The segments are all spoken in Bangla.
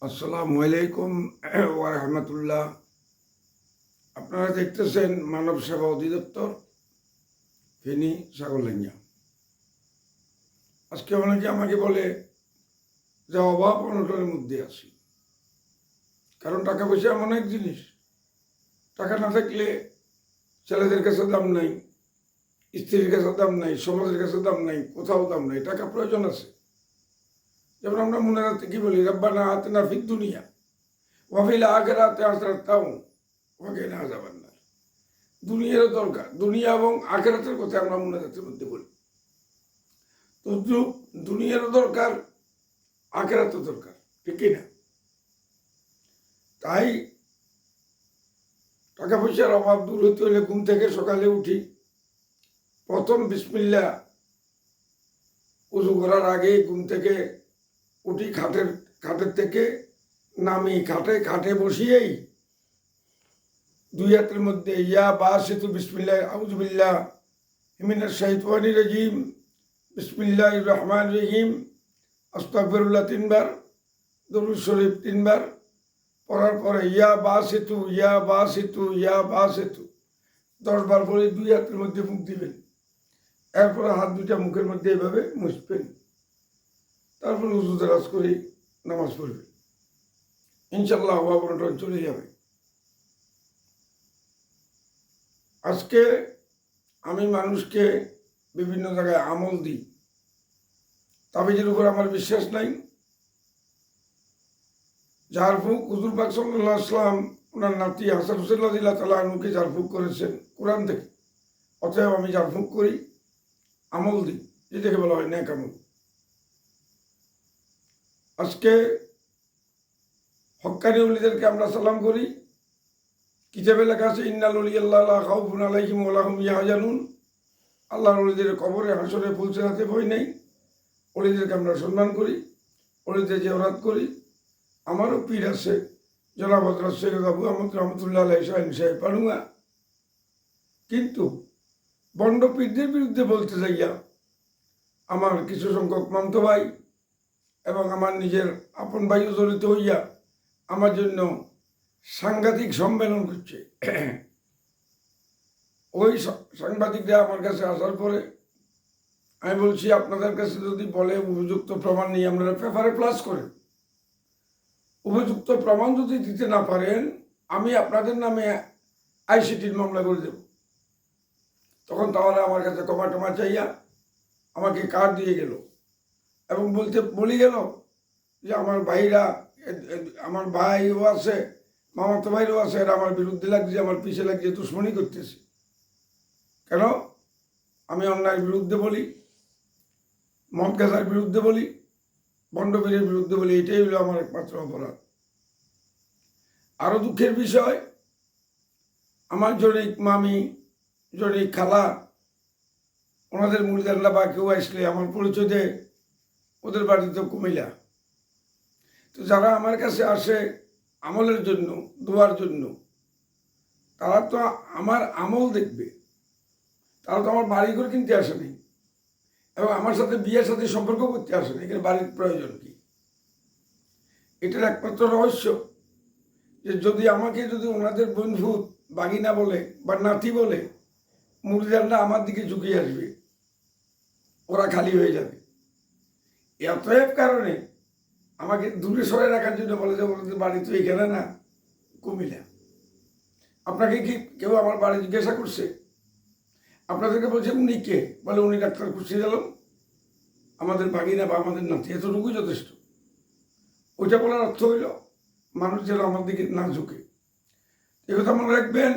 আসসালামু আলাইকুম ওয়া রাহমাতুল্লাহ। আপনারা দেখতেছেন মানব সেবা অধিদপ্তর, ফেনী, ছাগলনাইয়া। আজকে অনেকে আমাকে বলে যে অভাব অনটনের মধ্যে আছি। কারণ টাকা পয়সা এমন এক জিনিস, টাকা না থাকলে ছেলেদের কাছে দাম নাই, স্ত্রীর কাছে দাম নাই, সমাজের কাছে দাম নাই, কোথাও দাম নাই। টাকা প্রয়োজন আছে। যেমন আমরা মনে রাখতে কি বলি, রব্বানা আতিনা ফিদ দুনিয়া ওয়া ফিল আখিরাতি হাসানাতাও ওয়া কিনা আযাবান্নার। দুনিয়ারও দরকার, দুনিয়া এবং আখিরাতের কথা আমরা মুনাজাতের মধ্যে বলি। তো দুনিয়ারও দরকার, আখিরাতও দরকার, ঠিক কিনা? তাই টাকা পয়সার অভাব দূর হতে হলে ঘুম থেকে সকালে উঠি, প্রথম বিসমিল্লাহ উযু করার আগে ঘুম থেকে উঠি, খাটের থেকে নামি, খাটে বসিয়েই দুই হাতের মধ্যে ইয়া বাসিতু বিসমিল্লাহ আউযু বিল্লাহ মিনাশ শাইতানির রাজিম বিসমিল্লাহির রহমানির রহিম আস্তাগফিরুল্লাহ 3 বার, দরুদ শরীফ 3 বার পড়ার পরে ইয়া বাসিতু ইয়া বাসিতু ইয়া বাসিতু 10 বার পরে দুই হাতের মধ্যে মুখ দিবেন। এরপরে হাত দুইটা মুখের মধ্যে এভাবে মুছবেন। তারপর উযু দারাজ করে নামাজ পড়বেন। ইনশাআল্লাহ অভাব অনটন চলে যাবে। আজকে আমি মানুষকে বিভিন্ন জায়গায় আমল দিই, তাবিজের উপর আমার বিশ্বাস নাই। ঝাড়ফুঁক হুজুর পাক সাল্লাল্লাহু আলাইহি ওয়াসাল্লাম ওনার নাতি হাসান হুসেন রাদিয়াল্লাহু তাআলা আনহুকে ঝাড়ফুঁক করেছেন কোরআন থেকে। অতএব আমি ঝাড়ফুঁক করি, আমল দিই, যেটাকে বলা হয় নেক আমল। আজকে হক্কানি ওলিদেরকে আমরা সালাম করি। কিতাবে লেখা আছে ইন্নাল ওলিয়াল্লাহ লা খাউফুন আলাইহিম ওয়া লা হুম ইয়াহজানুন। আল্লাহর ওলিদের কবরে হাসরে ফুলসেরাতে ভয় নেই। ওলিদেরকে আমরা সম্মান করি, ওলিদের জিয়ারত করি। আমারও পীর আছে, জনাব হযরত সৈয়দ আবু আহমদ রহমতুল্লাহ আলাইহি সাহেব পানুয়া। কিন্তু বন্ড পীরদের বিরুদ্ধে বলতে যাইয়া আমার কিছু সংখ্যক মামতো ভাই এবং আমার নিজের আপন ভাইও জড়িত হইয়া আমার জন্য সাংঘাতিক সম্মেলন করছে। ওই সাংবাদিকরা আমার কাছে আসার পরে আমি বলছি, আপনাদের কাছে যদি বলে উপযুক্ত প্রমাণ নিয়ে আপনারা পেপারে প্লাস করেন, উপযুক্ত প্রমাণ যদি দিতে না পারেন আমি আপনাদের নামে আইসিটির মামলা করে দেব। তখন তাহলে আমার কাছে ক্ষমা চাইয়া আমাকে কার্ড দিয়ে গেল এবং বলি গেল যে আমার ভাইরা, আমার ভাইও আছে, মামাতো ভাইও আছে, এরা আমার বিরুদ্ধে লাগছে, আমার পিছিয়ে লাগছে, দুশ্মনী করতেছে। কেন? আমি অন্যায়ের বিরুদ্ধে বলি, মদ গাঁজার বিরুদ্ধে বলি, বন্ডবীরের বিরুদ্ধে বলি, এটাই হলো আমার একমাত্র অপরাধ। আরো দুঃখের বিষয়, আমার জনৈক মামি, জনৈক খালা, ওনাদের মুরিদানরা বা কেউ আসলে আমার পরিচয় দেয়, ওদের বাড়ি তো কুমিল্লা। তো যারা আমার কাছে আসে আমলের জন্য, দোয়ার জন্য, তারা তো আমার আমল দেখবে, তারা তো আমার বাড়ি ঘর কিনতে আসেনি এবং আমার সাথে বিয়ের সাথে সম্পর্ক করতে আসেনি। এখানে বাড়ির প্রয়োজন কি? এটার একমাত্র রহস্য যে যদি ওনাদের বন্ধু বাগিনা বলে বা নাতি বলে, মুরিদানরা আমার দিকে ঝুঁকিয়ে আসবে, ওরা খালি হয়ে যাবে। এতএব কারণে আমাকে দূরে সরে রাখার জন্য বলে যে ওদের বাড়ি তো এখানে না, কুমিল্লা। আপনাকে কি কেউ আমার বাড়ি জিজ্ঞাসা করছে? আপনাদেরকে বলছে উনি কে? বলে উনি ডাক্তার খুশি গেলাম, আমাদের বাগিনা বা আমাদের নাতি, এতটুকুই যথেষ্ট। ওইটা বলার অর্থ হইল মানুষ যেন আমার দিকে না ঝুঁকে। এ কথা মনে রাখবেন,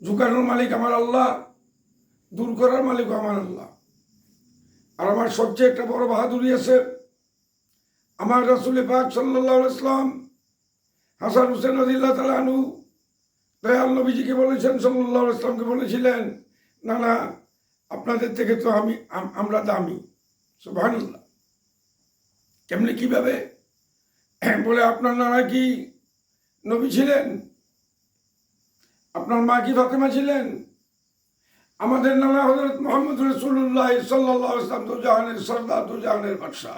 ঝুঁকানোর মালিক আমার আল্লাহ, দূর করার মালিক আমার আল্লাহ। আর আমার সবচেয়ে একটা বড় বাহাদুরি আছে, আমার রাসূল পাক সাল্লাল্লাহু আলাইহি ওয়াসাল্লাম হাসান হুসেন রাদিয়াল্লাহু তাআলা আনহু দয়াল নবীজিকে বলেছেন, সাল্লাল্লাহু আলাইহি ওয়াসাল্লামকে বলেছিলেন, না না, আপনাদের থেকে তো আমরা দামি। সুবহানাল্লাহ। কেমনে, কিভাবে? বলে আপনার নানা কি নবী ছিলেন? আপনার মা কি ফাতেমা ছিলেন? আমাদের নানা হযরত মুহাম্মদ রাসূলুল্লাহ সাল্লাল্লাহু আলাইহি ওয়াসাল্লাম তো জাহানের সরদার, তো জাহানের বাদশা,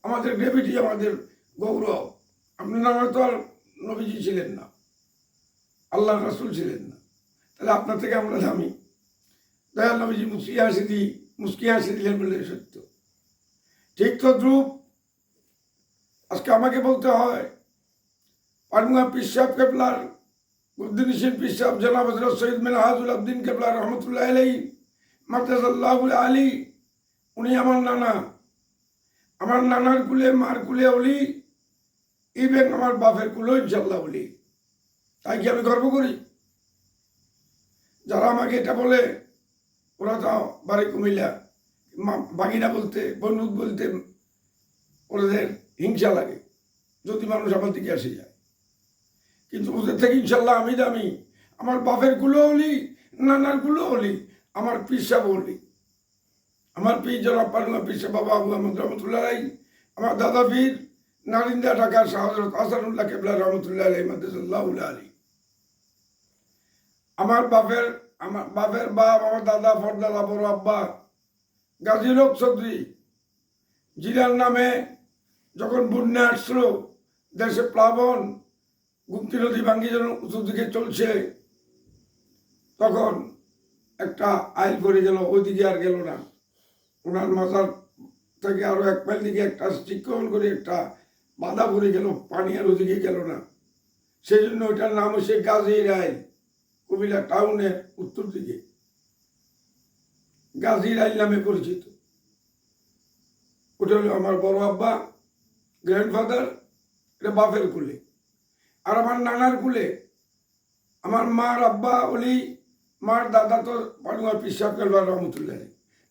আমাদের গ্রেভিটি, আমাদের গৌরব, আপনার নামে তো আর নবীজি ছিলেন না, আল্লাহ রাসূল ছিলেন না, তাহলে আপনার থেকে আমরা দামি। দয়াল নবীজি মুস্কি হাসি দিলেন বলে সত্য। ঠিক তদ্রূপ আজকে আমাকে বলতে হয় পাটুয়া পীর সাহেব কেবলার উদ্দিন হোসেন পীর সাহেব জনাব হযরত সৈয়দ মিনহাজুল আবদিন কেবলা রহমতুল্লাহ আলাইহি মারতাজাল্লাহুল আলী, উনি আমার নানা। আমার নানার কুলে মার কুলে অলি, ইভেন আমার বাপের কুলেও ইনশাল্লাহ অলি। তাই কি আমি গর্ব করি? যারা আমাকে এটা বলে ওরা তো বাড়ি কুমিল্লা, বাগিনা বলতে বনুদ বলতে ওদের হিংসা লাগে যদি মানুষ আমার দিকে আসে যায়। কিন্তু ওদের থেকে ইনশাল্লাহ আমি দামি। আমার বাপের কুলো অলি, নানার কুলো অলি, আমার পীর সাহেব অলি। আমার পীর জনাব পাটুয়া পীর সাহেব বাবা আবু আহমদ রহমতুল্লাহ আলাইহি, আমার দাদা পীর নারিন্দা ঢাকার শাহ হযরত আহসানুল্লাহ কেবলা রহমতুল্লাহ আলাইহি মাদ্রাসাল্লাহুল আলী। আমার বাপের বাপ, আমার দাদা ফরদাদা বড় আব্বা গাজী হক চৌধুরী, জিরার নামে যখন বন্যা আসলো, দেশে প্লাবন, গুমতি নদী ভাঙ্গি যেন উঁচু দিকে চলছে, তখন একটা আইল করে গেল, ওইদিকে আর গেল না। ওনার মাথার থেকে আরো 1 মাইল দিকে একটা চিকন করে একটা বাধা পড়ে গেল, পানি আর ওদিকে গেল না। সেই জন্য ওইটার নাম হচ্ছে গাজীর আইল। কুমিল্লা টাউনের উত্তর দিকে গাজীর আইল নামে পরিচিত। ওটা হলো আমার বড় আব্বা, গ্র্যান্ডফাদার, এটা বাপের কুলে। আর আমার নানার কুলে আমার মার আব্বা অলি, মার দাদা তো পাটুয়া পীর সাহেব কেবলা রহমতুল্লাহ।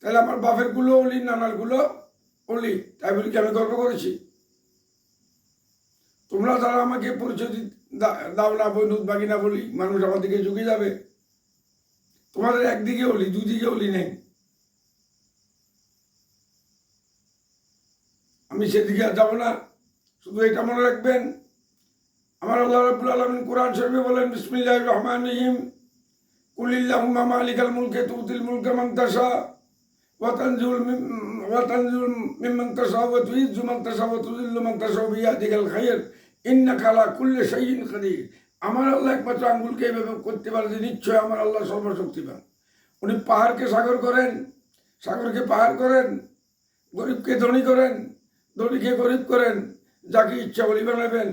তাহলে আমার বাপের গুলো অলি, নানার গুলো অলি। তাই বলি কি আমি গর্ব করেছি? তোমরা যারা আমাকে পরিচয় দাও না, বৈনুদ বাগিনা বলি, মানুষ আমার দিকে ঝুঁকে যাবে। তোমাদের একদিকে অলি, দুদিকে অলি নেই। আমি সেদিকে আর যাবো না। শুধু এটা মনে রাখবেন, আমার আল্লাহ রাব্বুল আলামিন কোরআন শরীফে বলেন, বিসমিল্লাহির রহমানির রহিম, কুলিল্লাহুম্মা মালিকাল মুলকি তুতিল মুলকা মান তাশা ওয়া তানজিউল মিম্মান তাশা ওয়া তুইজ্জু মান তাশা ওয়া তুযিল্লু মান তাশা বিয়াদিকাল খায়র ইন্নাকা আলা কুল্লি শাইইন কাদির। আমার আল্লাহ একমাত্র আঙ্গুলকে এইভাবে করতে পারে যে নিশ্চয় আমার আল্লাহ সর্বশক্তিমান। উনি পাহাড়কে সাগর করেন, সাগরকে পাহাড় করেন, গরিবকে ধনী করেন, ধনীকে গরিব করেন, যাকে ইচ্ছা বলি বানাবেন,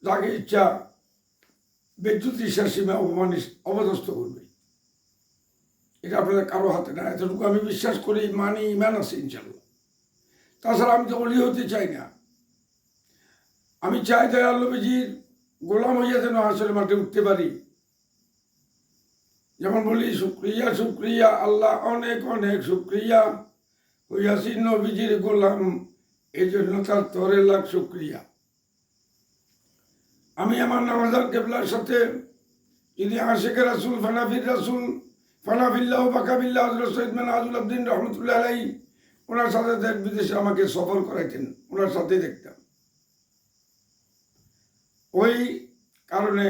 যাকে ইচ্ছা বেজ্জুতির সীমা অবদস্থ করবে। এটা আপনাদের কারো হাতে না। এতটুকু আমি বিশ্বাস করি, মানি, ইমান আছে ইনশাল্লাহ। তাছাড়া আমি তো অলি হতে চাই না। আমি চাই দয়াল নবীজির গোলাম হইয়া যেন আসলে মাঠে উঠতে পারি। যেমন বলি, শুক্রিয়া শুক্রিয়া আল্লাহ, অনেক অনেক শুক্রিয়া, হইয়াছি নবীজির গোলাম, এই জন্য তার তরে লাখ শুক্রিয়া। আমি আমার নামাজার কেবলার সাথে যদি আশেকের রাসুল, ফানাফির রাসুল, ফানাফিল্লাহ বাকাবিল্লাহ হযরত সৈয়দ মিনহাজুল আবদিন রহমতুল্লাহ আলাইহি, ওনার সাথে দেশ বিদেশে আমাকে সফর করাইতেন, ওনার সাথে দেখতাম। ওই কারণে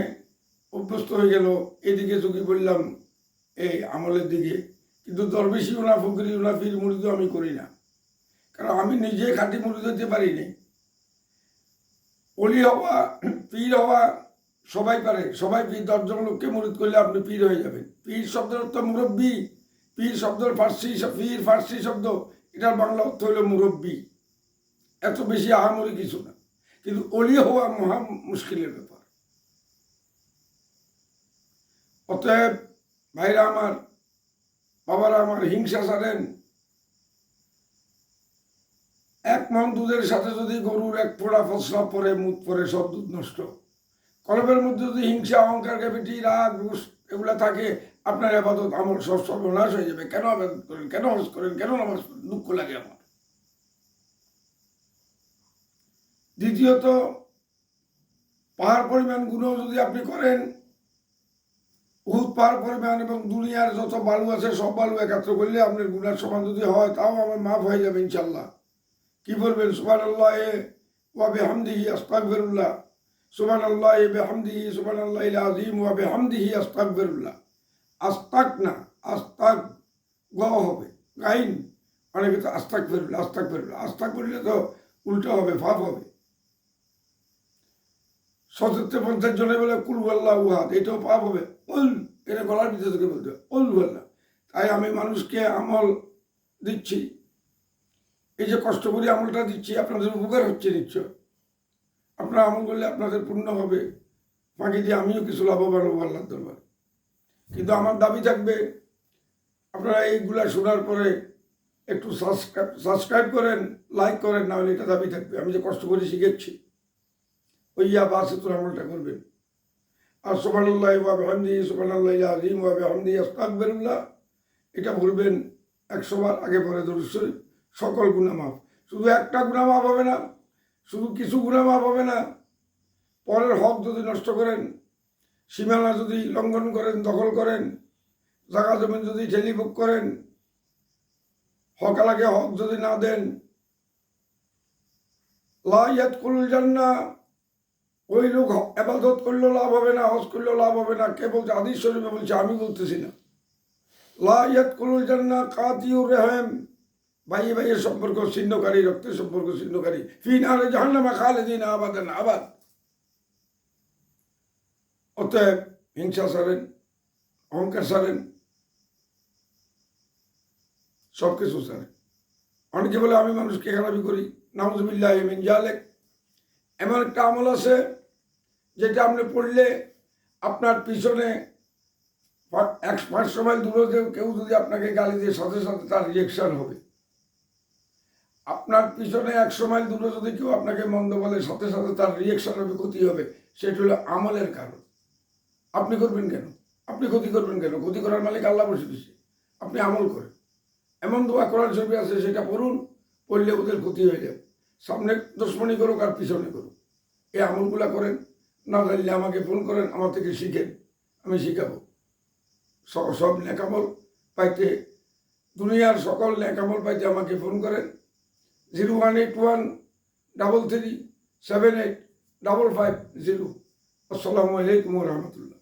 অভ্যস্ত হয়ে গেল এদিকে ঝুঁকি বললাম এই আমলের দিকে। কিন্তু দরবেশি ওনা, ফকরি ওনা, পীর মুরিদ আমি করি না, কারণ আমি নিজে খাঁটি মুরিদ হতে পারিনি। অলি হওয়া, পীর হওয়া সবাই পারে, সবাই পীর। 10 জন লোককে মুরিদ করলে আপনি পীর হয়ে যাবেন। পীর শব্দের অর্থ মুরব্বী। পীর শব্দের ফার্সি, পীর ফার্সি শব্দ, এটার বাংলা অর্থ হলো মুরব্বী। এত বেশি আহামরি কিছু না, কিন্তু অলি হওয়া মহা মুশকিলের ব্যাপার। অতএব ভাইরা আমার, বাবারা আমার, হিংসা ছাড়েন। 1 মণ দুধের সাথে যদি গরুর 1 ফোঁটা প্রস্রাব পরে, মুখ পরে, সব দুধ নষ্ট। কলবের মধ্যে যদি হিংসা, অহংকার, ক্যাপিটি, রাগ, রুষ এগুলা থাকে, আপনার আবাদত আমল সব সর্বনাশ হয়ে যাবে। কেন আবাদত করেন, কেন হজ করেন, কেন নামাজ পড়েন? দুঃখ লাগে আমার। দ্বিতীয়ত, পাহাড় পরিমাণ গুনাহ যদি আপনি করেন, উহুদ পাহাড় পরিমাণ, এবং দুনিয়ার যত বালু আছে সব বালু একত্র করলে আপনার গুনার সমান যদি হয়, তাও আমার মাফ হয়ে যাবে ইনশাল্লাহ। কি বলবেন? সুবহানাল্লাহ ওয়া বিহামদিহি আস্তাগফিরুল্লাহ, সুবহানাল্লাহ বিহামদিহি, সুবহানাল্লাহিল আযীম ওয়া বিহামদিহি আস্তাগফিরুল্লাহ। আস্তাক না, আস্তাক গ হবে, গাইন। অনেকে তো আস্তাগফিরুল্লাহ, আস্তাগফিরুল্লাহ, আস্তাক বললে তো উল্টো হবে, ফাপ হবে। 50 জনে বলে কুল আল্লাহ উহাদ, এটাও পাপ হবে। এটা গলার ভিতরে থেকে বলতে হবে আল্লাহ। তাই আমি মানুষকে আমল দিচ্ছি, এই যে কষ্ট করে আমলটা দিচ্ছি, আপনাদের উপকার হচ্ছে নিশ্চয়। আপনারা আমল করলে আপনাদের পূর্ণ হবে, বাকি দিয়ে আমিও কিছু লাভবান হবো আল্লাহর দরবারে। কিন্তু আমার দাবি থাকবে, আপনারা এইগুলা শোনার পরে একটু সাবস্ক্রাইব করেন, লাইক করেন, না হলে এটা দাবি থাকবে। আমি যে কষ্ট করে শিখেছি, ওই বাসে তোর আমলটা করবেন। আর সুবহানাল্লাহি ওয়া বিহামদিহি সুবহানাল্লাহিল আযীম ওয়া বিহামদিহি আস্তাগফিরুল্লাহ, এটা বলবেন 100 বার, আগে পরে দরুদ শরীফ। সকল গুনাহ মাফ। শুধু একটা গুনাহ মাফ হবে না, শুধু কিছু গুনাহ মাফ হবে না, পরের হক যদি নষ্ট করেন, সীমানা যদি লঙ্ঘন করেন, দখল করেন, জায়গা জমিন যদি ঠেলিভোগ করেন, হকালাকে হক যদি না দেন, লা ইয়াদখুলুল জান্নাহ, ওই লোক ইবাদত করলেও লাভ হবে না, হজ করলেও লাভ হবে না। কে বলছে? হাদিস শরীফে বলছে, আমি বলতেছি না। লা ইয়াদখুলুল জান্নাহ কাতিউর রহিম, ভাইয়ে ভাইয়ের সম্পর্ক ছিন্নকারী, রক্তের সম্পর্ক ছিন্নকারী, ফি নারে জাহান্নামা খালিদিন আবাদান আবাদ। অতএব হিংসা ছাড়েন, অহংকার ছাড়েন, সব কিছু ছাড়েন। অনেকে বলে আমি মানুষকে খারাপি করি, নাউযুবিল্লাহি মিন যালিক। এমন একটা আমল আছে যেটা আপনি পড়লে আপনার পিছনে 500 মাইল দূরে কেউ যদি আপনাকে গালি দিয়ে, সাথে সাথে তার রিয়েকশন হবে। আপনার পিছনে 100 মাইল দূরে যদি কেউ আপনাকে মন্দ বলে, সাথে সাথে তার রিয়েকশন হবে, ক্ষতি হবে। সেটা হলো আমলের কারণ। আপনি করবেন কেন? আপনি ক্ষতি করবেন কেন? ক্ষতি করার মালিক আল্লাহ বসে দিচ্ছে। আপনি আমল করেন। এমন দোয়া কোরআন শরীফে আছে, সেটা পড়ুন, পড়লে ওদের ক্ষতি হয়ে যাবে। সামনে দুশমনি করুক আর পিছনে করুক, এই আমলগুলা করেন। না জানলে আমাকে ফোন করেন, আমার থেকে শিখেন, আমি শিখাবো। সব নেকামল পাইতে, দুনিয়ার সকল নেকামল পাইতে আমাকে ফোন করেন। 018133785550। আসসালামু আলাইকুম ওয়া রাহমাতুল্লাহ।